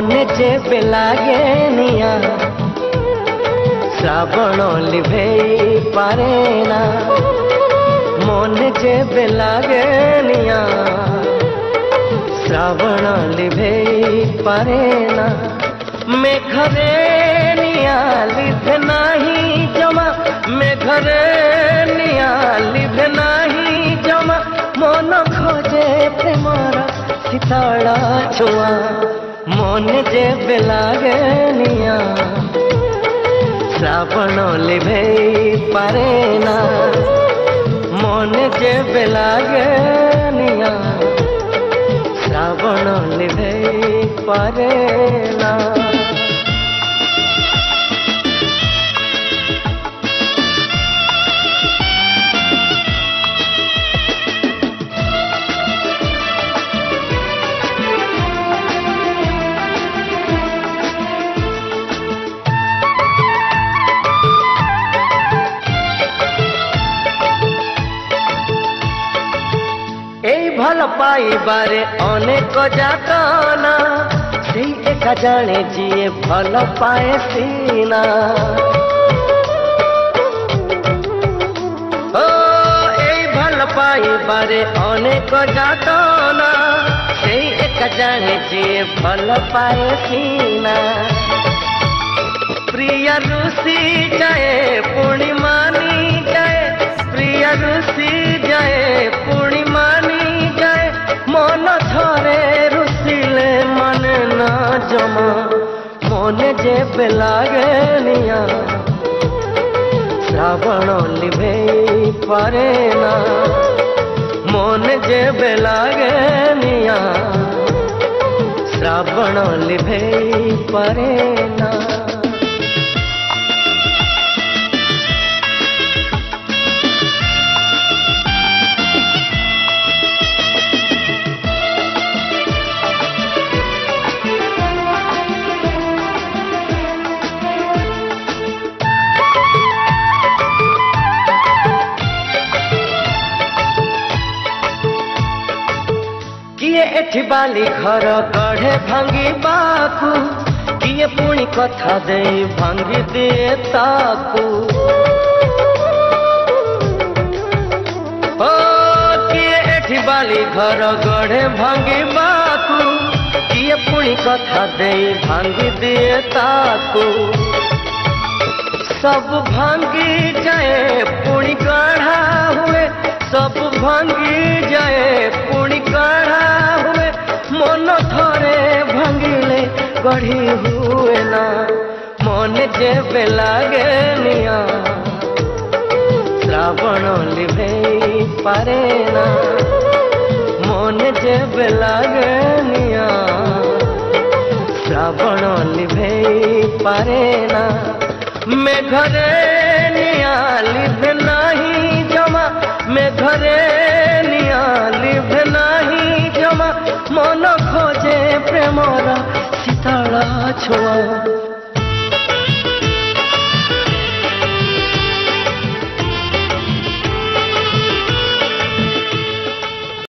মনে যেবে লাগে নিয়া শ্রাবণ লিভেই পারে না মনে যেবে লাগে নিয়া শ্রাবণ লিভেই পারে না মেঘরে নিয়া লিভে নাহি জমা মেঘরে নিয়া লিভে নাহি জমা মন খোঁজে প্রেমর শীতল ছোঁয়া মনে যেবে লাগে নিয়া শ্রাবণ লিভেই পারে না মনে যেবে লাগে নিয়া শ্রাবণ লিভেই পারে না এই ভালো পাইবারে অনেক যাতনা সেই একা জানে যিয়ে ভালো পায় সিনা ও এই ভালো পাইবারে অনেক যাতনা সেই একা জানে যিয়ে ভালো পায় সিনা প্রিয়া রুষি যায় পূর্ণিমানি যায় প্রিয়া রুষি যায় পূর্ণিমানি যায় মন ধরে রুষিলে মানে না জমা মনে যেবে লাগে নিয়া শ্রাবণ লিভেই পারে না মনে যেবে লাগে নিয়া শ্রাবণ লিভেই পারে না किए एठी बाली घर गढ़े भांगी बाकू किए पुणी कथा दे भांगी दिए ताकू ओ किए एठी बाली घर गढ़े भांगी बाकू किए पुणी कथा दे भांगी दिए ताकू सब भांगी जाए पुणी गढ़ा हुए सब भांगी जाए पुणी गढ़ा हुए मन थरे भांगिले गढ़ी हुए ना मन जेबे लागे निया श्रावण लिभेई पारे ना मन जेबे लागे निया श्रावण लिभेई पारे ना मेघरे निया लिभे नाही जमा मेघरे निया लिभे नाही जमा मन खोजे प्रेमर शीतल छोआ